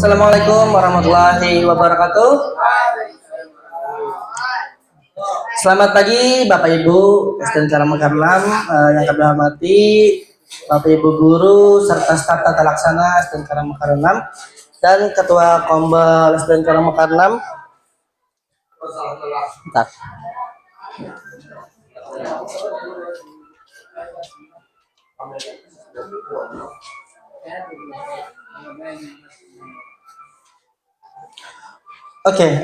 Assalamualaikum warahmatullahi wabarakatuh. Selamat pagi Bapak Ibu SDN Karangmekaram yang kami hormati, Bapak Ibu guru serta staf tata laksana SDN Karangmekaram dan Ketua Kombel SDN Karangmekaram. Bentar. Oke,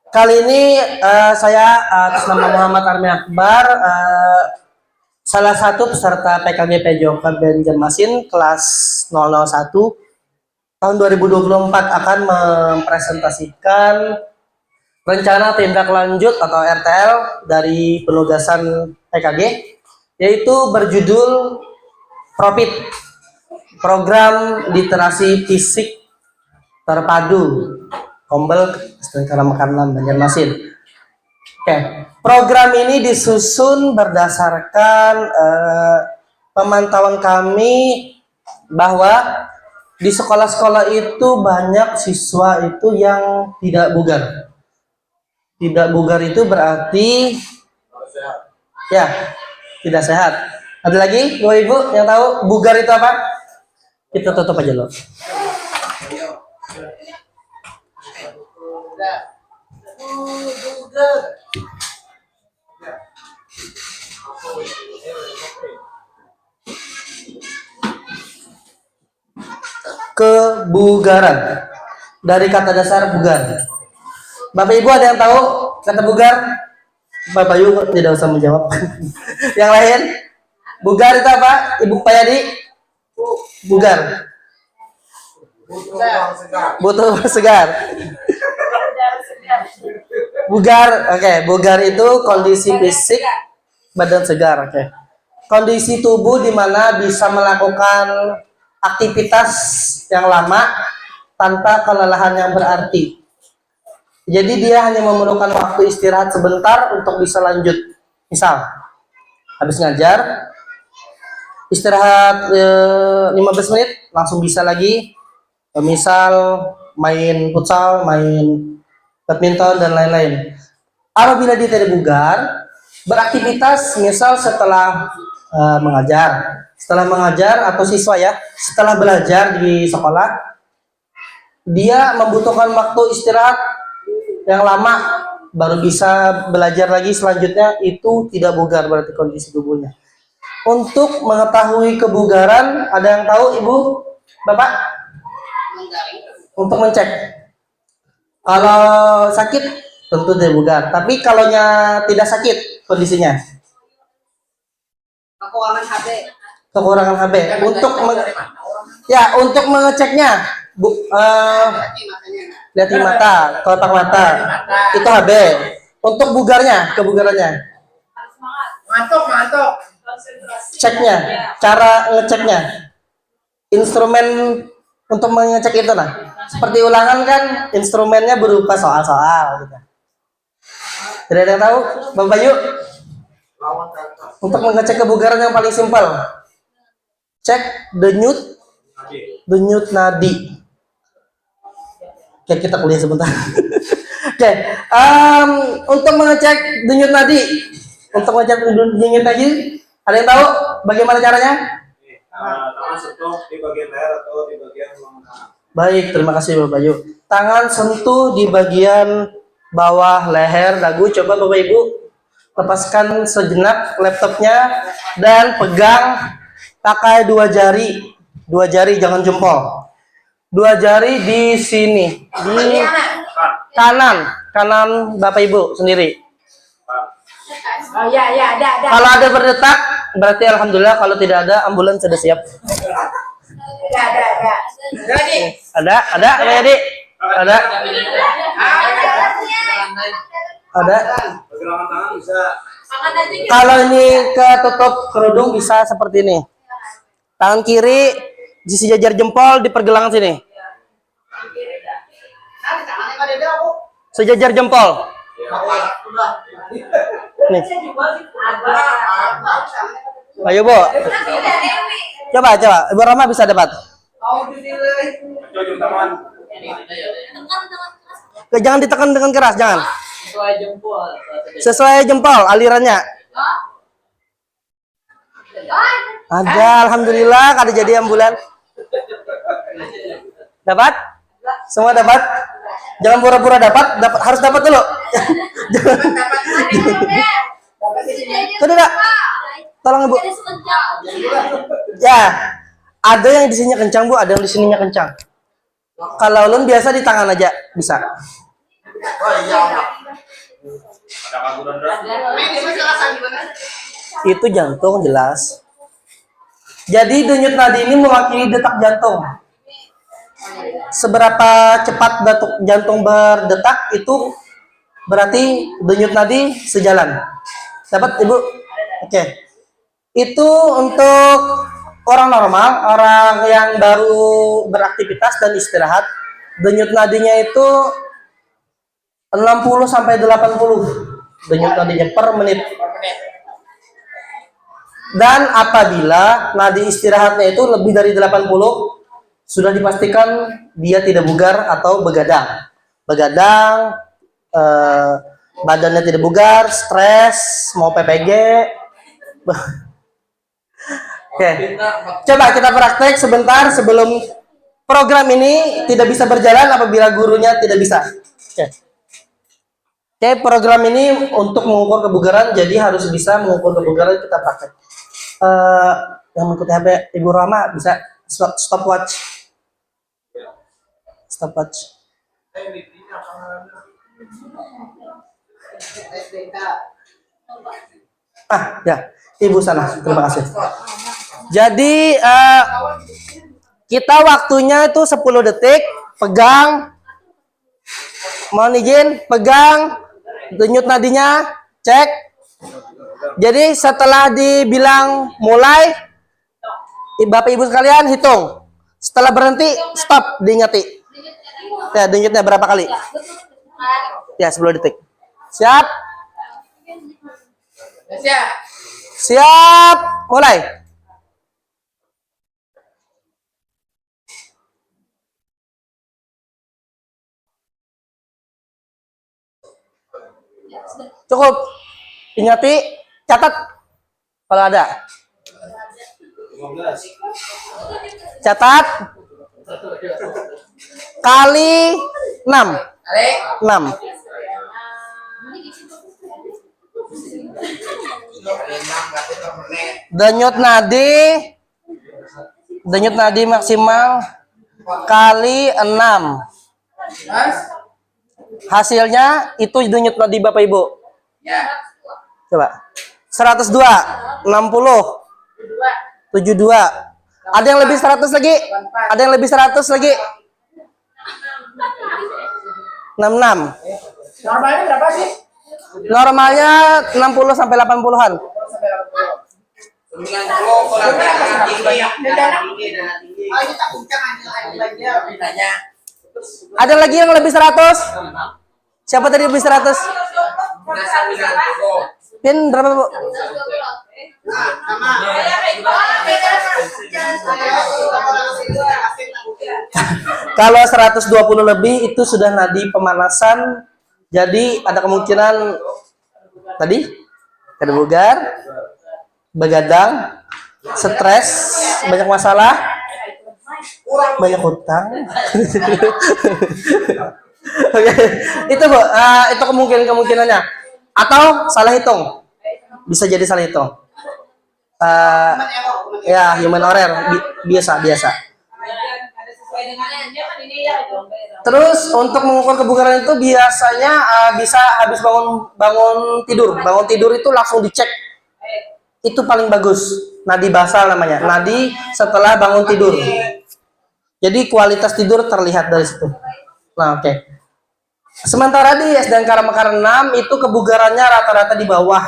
kali ini saya atas nama Muhammad Armi Akbar, salah satu peserta PKG PJOK Banjarmasin kelas 001 tahun 2024 akan mempresentasikan rencana tindak lanjut atau RTL dari penugasan PKG, yaitu berjudul PROFIT, Program Literasi Fisik Terpadu Kombel SDN Karangmekaram Banjarmasin. Oke, program ini disusun berdasarkan pemantauan kami bahwa di sekolah-sekolah itu banyak siswa itu yang tidak bugar. Tidak bugar itu berarti ya tidak sehat. Ada lagi, Ibu yang tahu bugar itu apa? Kita tutup aja loh. Kebugaran dari kata dasar bugar. Bapak Ibu ada yang tahu kata bugar? Bapak Ibu tidak usah menjawab. Yang lain, bugar itu apa? Ibu Payadi? Bugar. Butuh segar. Bugar, oke. Bugar itu kondisi fisik badan segar, oke. Kondisi tubuh di mana bisa melakukan aktivitas yang lama tanpa kelelahan yang berarti. Jadi dia hanya memerlukan waktu istirahat sebentar untuk bisa lanjut. Misal, habis ngajar, istirahat 15 menit, langsung bisa lagi. Misal main futsal, main badminton dan lain-lain. Apabila dia tidak bugar, beraktivitas misal setelah mengajar atau siswa ya, setelah belajar di sekolah, dia membutuhkan waktu istirahat yang lama baru bisa belajar lagi selanjutnya, itu tidak bugar berarti kondisi tubuhnya. Untuk mengetahui kebugaran, ada yang tahu Ibu, Bapak? Untuk mengecek. Kalau sakit tentu tidak bugar, tapi kalau tidak sakit kondisinya. Kekurangan HB. Untuk mengeceknya, lihat di mata, kotak mata, itu HB. Untuk kebugarannya. Ngantuk. Ceknya, cara ngeceknya, instrumen untuk mengecek itu seperti ulangan kan, instrumennya berupa soal-soal gitu. Tidak ada yang tahu, Bang Bayu? Untuk mengecek kebugaran yang paling simpel, cek denyut nadi. Oke, kita kuliah sebentar. Oke, untuk mengecek denyut nadi, ada yang tahu bagaimana caranya? Tangan sentuh di bagian leher atau di bagian lengan. Baik, terima kasih Bapak Bayu. Tangan sentuh di bagian bawah leher dagu. Coba Bapak Ibu lepaskan sejenak laptopnya dan pegang pakai dua jari, jangan jempol. Dua jari di sini, di kanan Bapak Ibu sendiri. Oh ya, ada. Kalau ada berdetak, berarti alhamdulillah. Kalau tidak ada, ambulans sudah siap. Ada, Adik? Ada. Pergelangan tangan bisa. Kalau ini ketutup kerudung bisa seperti ini. Tangan kiri di sejajar jempol di pergelangan sini. Sejajar jempol. Nih. Ayo, Bu. Coba. Ibu Rama bisa dapat. Jangan ditekan dengan keras, jangan. Sesuai jempol alirannya. Ada, alhamdulillah kada jadi ambulan. Dapat? Semua dapat? Jangan pura-pura dapat, harus dapat dulu. Sudah, tolong Ibu. Ya, ada yang di sininya kencang Bu, ada yang di sininya kencang. Kalau ulun biasa di tangan aja bisa. Ada kaguran berat. Itu jantung jelas. Jadi denyut nadi ini mewakili detak jantung. Seberapa cepat jantung berdetak itu berarti denyut nadi sejalan. Dapat Ibu? Oke. Itu untuk orang normal, orang yang baru beraktivitas dan istirahat, denyut nadinya itu 60 sampai 80 denyut nadinya per menit. Dan apabila nadi istirahatnya itu lebih dari 80, sudah dipastikan dia tidak bugar atau begadang. Begadang, badannya tidak bugar, stres, mau PPG. Oke, coba kita praktek sebentar sebelum program ini tidak bisa berjalan apabila gurunya tidak bisa. Oke, program ini untuk mengukur kebugaran, jadi harus bisa mengukur kebugaran. Kita praktek. Yang mengikuti HP Ibu Rama bisa stopwatch. Ya, Ibu sana. Terima kasih. Jadi kita waktunya itu 10 detik. Pegang. Mohon izin, pegang denyut nadinya, cek. Jadi setelah dibilang mulai, Bapak Ibu sekalian hitung. Setelah berhenti, stop, diingati. Ya, denyutnya berapa kali? Ya, 10 detik. Siap? Siap, mulai. Cukup. Ingati, catat kalau ada. 15. Catat. Kali 6. 6. Denyut nadi maksimal kali 6. Hasilnya itu denyut nadi Bapak Ibu. Coba. 102, 60, 72. Ada yang lebih 100 lagi? Ada yang lebih 100 lagi? 66. Normalnya berapa sih? Normalnya 60 sampai 80-an. Ada lagi yang lebih 100? Siapa tadi lebih 100? Pin berapa, Bu? Kalau 120 lebih itu sudah nadi pemanasan. Jadi ada kemungkinan tadi kada bugar, begadang, stres, banyak masalah, banyak hutang. Oke, itu Bu, itu kemungkinannya. Atau salah hitung, bisa jadi salah hitung. Ya, human error, biasa. Terus untuk mengukur kebugaran itu biasanya bisa habis bangun tidur itu langsung dicek. Itu paling bagus. Nadi basal namanya. Nadi setelah bangun tidur. Jadi kualitas tidur terlihat dari situ. Nah, oke. Sementara di SDNK Mekaran 6 itu kebugarannya rata-rata di bawah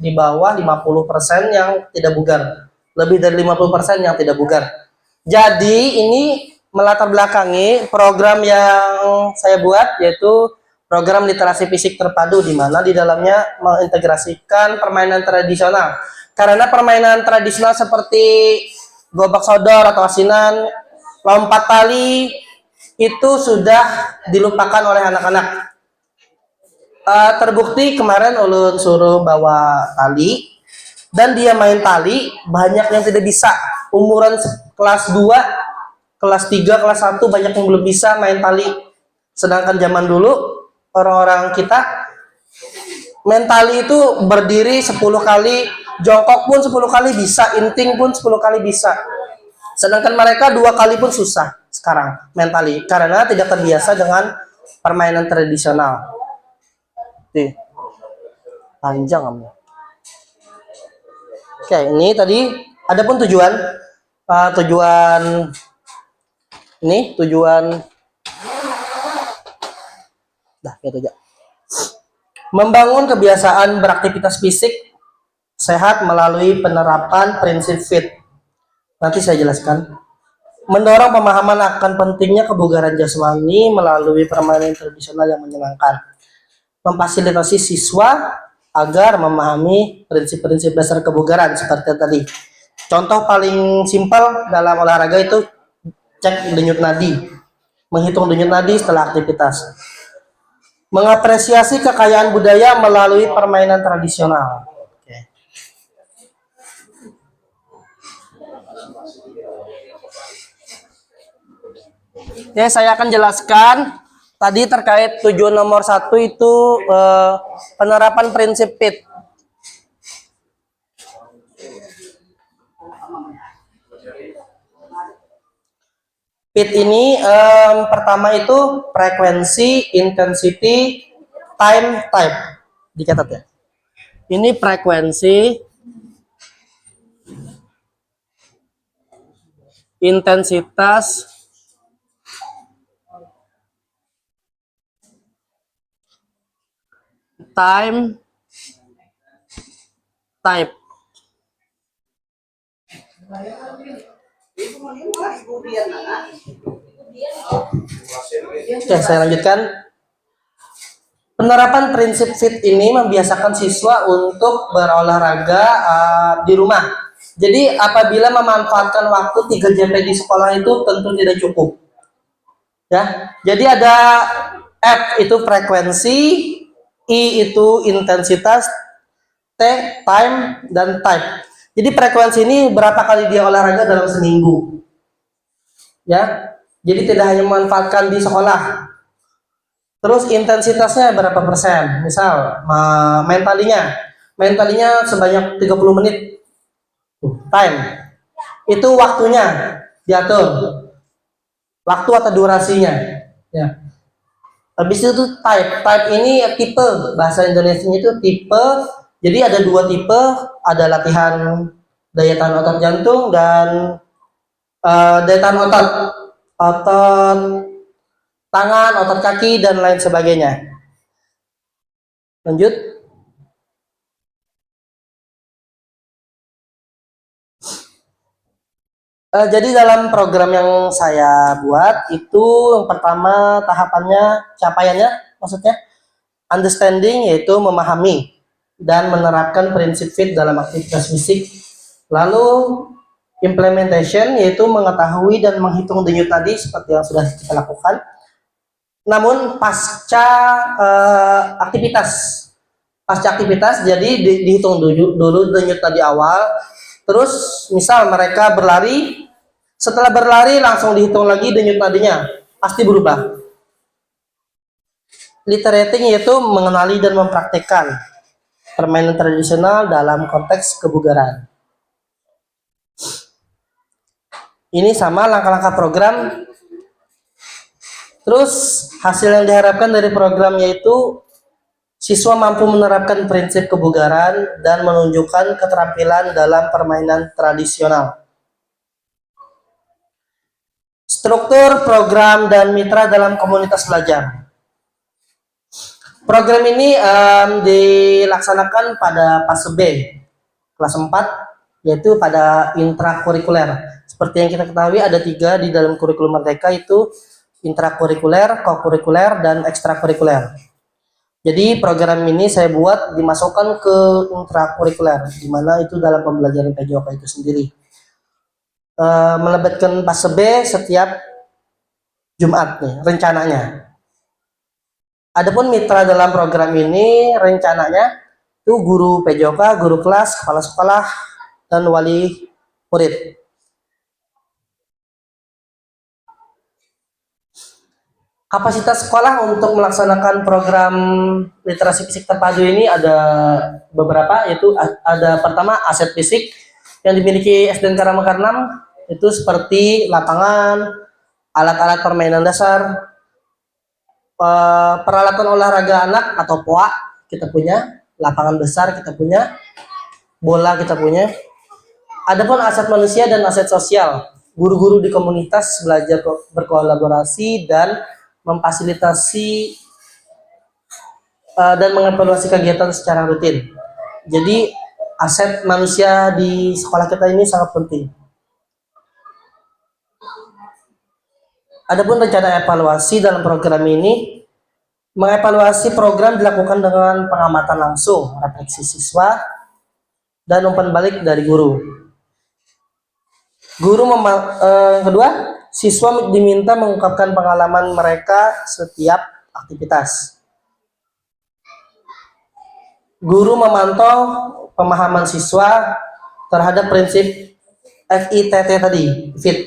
50% yang tidak bugar. Lebih dari 50% yang tidak bugar. Jadi ini melatar belakangi program yang saya buat, yaitu program literasi fisik terpadu, di mana di dalamnya mengintegrasikan permainan tradisional. Karena permainan tradisional seperti gobak sodor atau asinan, lompat tali, itu sudah dilupakan oleh anak-anak. Terbukti kemarin ulun suruh bawa tali dan dia main tali, banyak yang tidak bisa. Umuran kelas 2, kelas 3, kelas 1 banyak yang belum bisa main tali. Sedangkan zaman dulu orang-orang kita main tali itu berdiri 10 kali, jongkok pun 10 kali bisa, inting pun 10 kali bisa. Sedangkan mereka 2 kali pun susah sekarang main tali karena tidak terbiasa dengan permainan tradisional. Nih, panjang amnya. Oke, ini tadi ada pun tujuan tujuan dah gitu aja. Membangun kebiasaan beraktivitas fisik sehat melalui penerapan prinsip fit. Nanti saya jelaskan. Mendorong pemahaman akan pentingnya kebugaran jasmani melalui permainan tradisional yang menyenangkan. Memfasilitasi siswa agar memahami prinsip-prinsip dasar kebugaran seperti tadi. Contoh paling simpel dalam olahraga itu cek denyut nadi, menghitung denyut nadi setelah aktivitas. Mengapresiasi kekayaan budaya melalui permainan tradisional. Oke, saya akan jelaskan tadi terkait tujuan nomor 1 itu penerapan prinsip PIT. PIT ini pertama itu frekuensi, intensity, time, type. Dicatat ya. Ini frekuensi, intensitas, time, type. Oke, saya lanjutkan. Penerapan prinsip fit ini membiasakan siswa untuk berolahraga di rumah. Jadi apabila memanfaatkan waktu 3 jam di sekolah itu tentu tidak cukup. Ya, jadi ada F itu frekuensi, I itu intensitas, T time dan type. Jadi frekuensi ini berapa kali dia olahraga dalam seminggu. Ya. Jadi tidak hanya memanfaatkan di sekolah. Terus intensitasnya berapa persen? Misal main talinya sebanyak 30 menit. Time. Itu waktunya diatur. Waktu atau durasinya. Ya. Habis itu type. Type ini tipe, bahasa Indonesianya itu tipe. Jadi ada 2 tipe, ada latihan daya tahan otot jantung dan daya tahan otot tangan, otot kaki dan lain sebagainya. Lanjut. Jadi dalam program yang saya buat itu yang pertama tahapannya, capaiannya maksudnya understanding, yaitu memahami dan menerapkan prinsip fit dalam aktivitas fisik. Lalu implementation, yaitu mengetahui dan menghitung denyut nadi seperti yang sudah kita lakukan. Namun pasca aktivitas jadi dihitung dulu denyut nadi awal. Terus misal mereka berlari, setelah berlari langsung dihitung lagi denyut nadinya, pasti berubah. Literating yaitu mengenali dan mempraktikkan permainan tradisional dalam konteks kebugaran. Ini sama langkah-langkah program. Terus hasil yang diharapkan dari program yaitu siswa mampu menerapkan prinsip kebugaran dan menunjukkan keterampilan dalam permainan tradisional. Struktur, program, dan mitra dalam komunitas belajar. Program ini dilaksanakan pada fase B, kelas 4, yaitu pada intrakurikuler. Seperti yang kita ketahui ada 3 di dalam kurikulum Merdeka, itu intrakurikuler, kokurikuler, dan ekstrakurikuler. Jadi program ini saya buat dimasukkan ke intrakurikuler, di mana itu dalam pembelajaran PJOK itu sendiri. Melibatkan fase B setiap Jumat nih rencananya. Adapun mitra dalam program ini rencananya itu guru PJOK, guru kelas, kepala sekolah, dan wali murid. Kapasitas sekolah untuk melaksanakan program literasi fisik terpadu ini ada beberapa, yaitu ada pertama aset fisik yang dimiliki SDN Karangmekar 6 itu seperti lapangan, alat-alat permainan dasar, peralatan olahraga anak atau POA kita punya, lapangan besar kita punya, bola kita punya. Adapun aset manusia dan aset sosial, guru-guru di komunitas belajar berkolaborasi dan memfasilitasi dan mengevaluasi kegiatan secara rutin. Jadi aset manusia di sekolah kita ini sangat penting. Adapun rencana evaluasi dalam program ini, mengevaluasi program dilakukan dengan pengamatan langsung, refleksi siswa, dan umpan balik dari guru. Kedua, siswa diminta mengungkapkan pengalaman mereka setiap aktivitas. Guru memantau pemahaman siswa terhadap prinsip FITT tadi, FIT,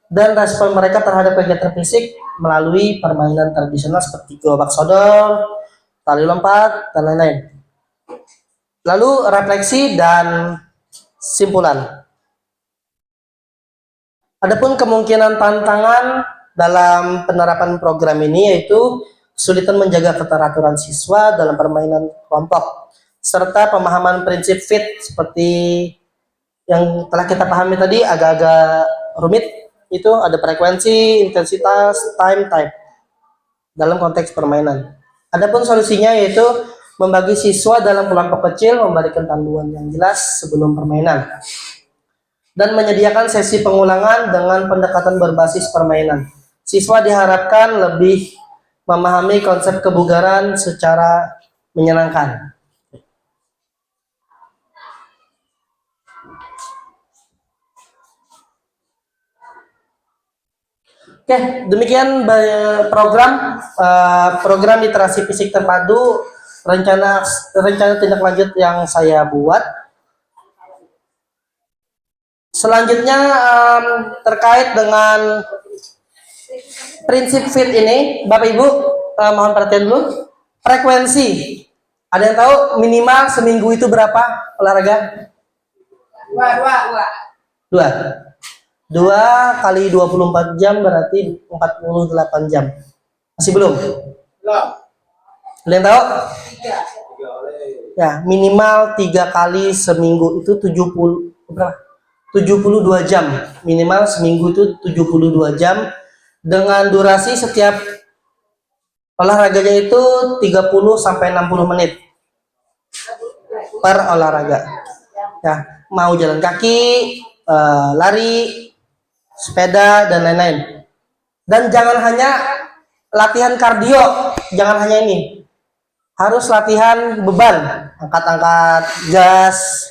dan respon mereka terhadap kegiatan fisik melalui permainan tradisional seperti gerobak sodor, tali lompat, dan lain-lain. Lalu refleksi dan simpulan. Adapun kemungkinan tantangan dalam penerapan program ini yaitu kesulitan menjaga keteraturan siswa dalam permainan kelompok, serta pemahaman prinsip FIT seperti yang telah kita pahami tadi agak-agak rumit, itu ada frekuensi, intensitas, time, type dalam konteks permainan. Adapun solusinya yaitu membagi siswa dalam kelompok kecil, memberikan panduan yang jelas sebelum permainan, dan menyediakan sesi pengulangan dengan pendekatan berbasis permainan. Siswa diharapkan lebih memahami konsep kebugaran secara menyenangkan. Oke, demikian program literasi fisik terpadu rencana tindak lanjut yang saya buat. Selanjutnya terkait dengan prinsip FIT ini, Bapak Ibu mohon perhatian dulu. Frekuensi, ada yang tahu minimal seminggu itu berapa olahraga? Dua kali 24 jam berarti 48 jam. Masih belum? Ada yang tahu? Ya, minimal 3 kali seminggu itu 72 jam. Minimal seminggu itu 72 jam dengan durasi setiap olahraganya itu 30 sampai 60 menit per olahraga. Ya, mau jalan kaki, lari, sepeda, dan lain-lain. Dan jangan hanya latihan kardio, jangan hanya ini. Harus latihan beban, angkat-angkat gas,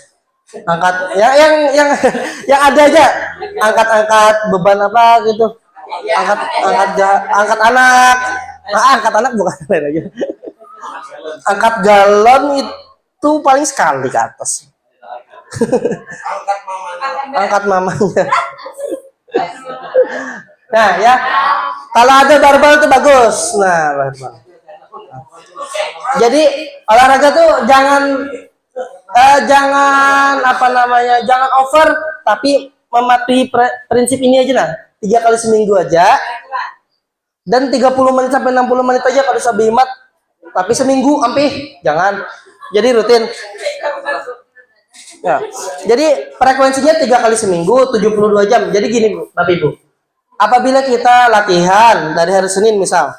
angkat yang ada aja, angkat beban apa gitu, angkat anak bukan lain aja, angkat galon itu paling sekali ke atas, angkat mamanya. Nah ya, kalau ada barbel itu bagus. Nah barbel. Jadi olahraga tuh jangan jangan over, tapi mematuhi prinsip ini aja lah. 3 kali seminggu aja, dan 30 menit sampai 60 menit aja kalau bisa bimat. Tapi seminggu jangan. Jadi rutin. Ya. Jadi frekuensinya 3 kali seminggu 72 jam. Jadi gini Bapak Ibu, apabila kita latihan dari hari Senin misal,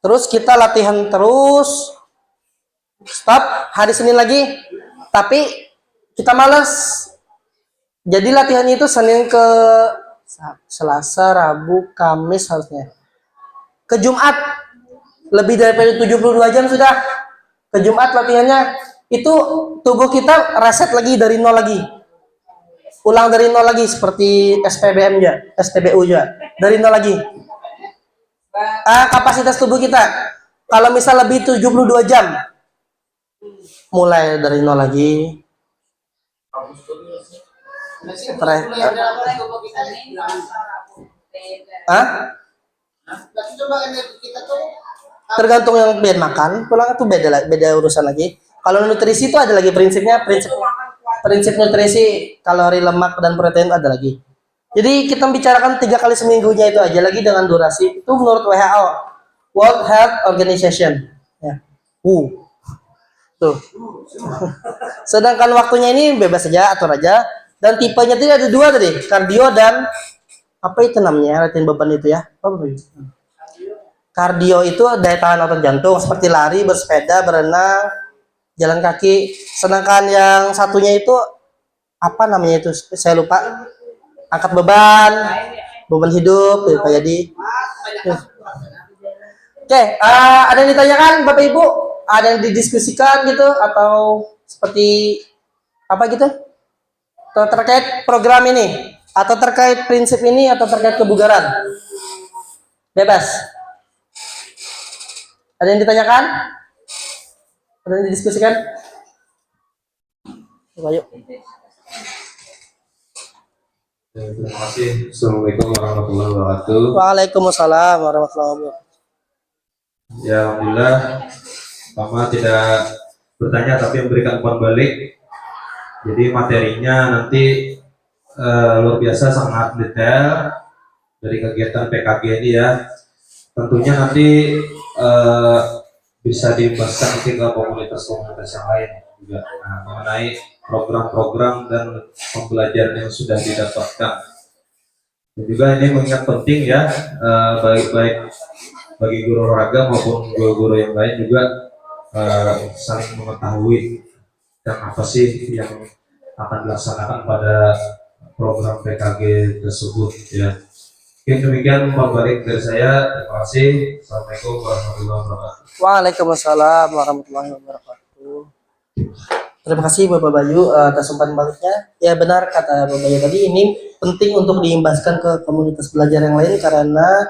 terus kita latihan terus, stop hari Senin lagi, tapi kita malas. Jadi latihannya itu Senin ke Selasa, Rabu, Kamis harusnya. Ke Jumat lebih dari 72 jam sudah. Ke Jumat latihannya itu tubuh kita reset lagi dari nol lagi. Ulang dari nol lagi seperti SPBM ya, SPBU ya. Dari nol lagi. kapasitas tubuh kita. Kalau misal lebih 72 jam, mulai dari nol lagi. Hah? Tergantung yang biar makan, pulang itu beda urusan lagi. Kalau nutrisi itu ada lagi prinsip nutrisi, kalori, lemak, dan protein ada lagi. Jadi kita bicarakan 3 kali seminggunya itu aja lagi dengan durasi itu menurut WHO, World Health Organization. Ya. Tuh. Sedangkan waktunya ini bebas saja, atur aja. Dan tipenya tadi ada 2 tadi, kardio dan apa itu namanya, latihan beban itu ya. Apa itu? Kardio itu daya tahan otot jantung seperti lari, bersepeda, berenang, jalan kaki. Sedangkan yang satunya itu apa namanya itu? Saya lupa. Angkat beban hidup ya Pak Yadi. Oke, ada yang ditanyakan Bapak Ibu? Ada yang didiskusikan gitu atau seperti apa gitu? Atau terkait program ini atau terkait prinsip ini atau terkait kebugaran? Bebas. Ada yang ditanyakan? Ada yang didiskusikan? Ayo. Terima kasih. Assalamualaikum warahmatullahi wabarakatuh. Waalaikumsalam warahmatullahi wabarakatuh. Ya, alhamdulillah. Pertama tidak bertanya tapi memberikan umpan balik. Jadi materinya nanti luar biasa, sangat detail dari kegiatan PKG ini ya. Tentunya nanti bisa diimbaskan ke komunitas-komunitas yang lain juga mengenai program-program dan pembelajaran yang sudah didapatkan. Dan juga ini mengingat penting ya, baik bagi guru olahraga maupun guru-guru yang lain juga saling mengetahui dan apa sih yang akan dilaksanakan pada program PKG tersebut ya. Oke, demikian balik dari saya. Terima kasih. Assalamualaikum warahmatullahi wabarakatuh. Waalaikumsalam warahmatullahi wabarakatuh. Terima kasih Bapak Bayu atas umpan baliknya. Ya benar kata Bapak Bayu tadi, ini penting untuk diimbaskan ke komunitas belajar yang lain karena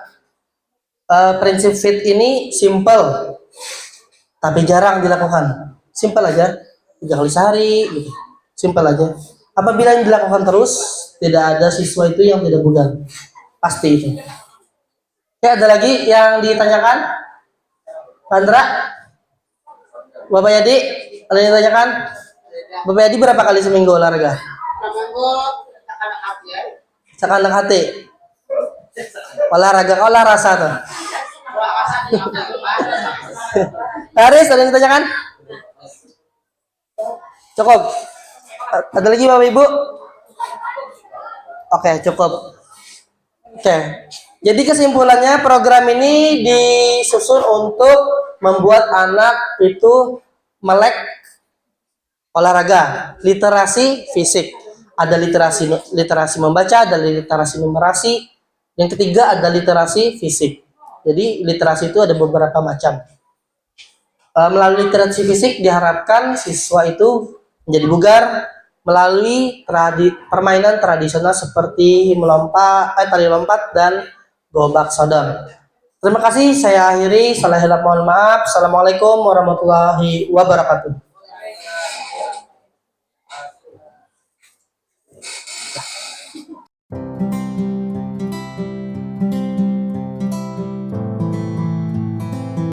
prinsip fit ini simple tapi jarang dilakukan. Simple aja, 3 kali sehari gitu. Simple aja. Apabila yang dilakukan terus, tidak ada siswa itu yang tidak bugar. Pasti itu. Ya, ada lagi yang ditanyakan? Pandra? Bapak Yadi? Ada yang ditanyakan? Bapak Yadi berapa kali seminggu olahraga? Sekanak hati. Olahraga kau lah rasa tuh. Haris, ada yang ditanyakan? Cukup. Ada lagi Bapak Ibu? Oke, cukup. Oke. Jadi kesimpulannya program ini disusun untuk membuat anak itu melek olahraga, literasi fisik. Ada literasi membaca, ada literasi numerasi. Yang ketiga ada literasi fisik. Jadi literasi itu ada beberapa macam. Melalui literasi fisik diharapkan siswa itu menjadi bugar melalui permainan tradisional seperti tali lompat dan gobak sodor. Terima kasih, saya akhiri. Mohon maaf. Assalamualaikum warahmatullahi wabarakatuh.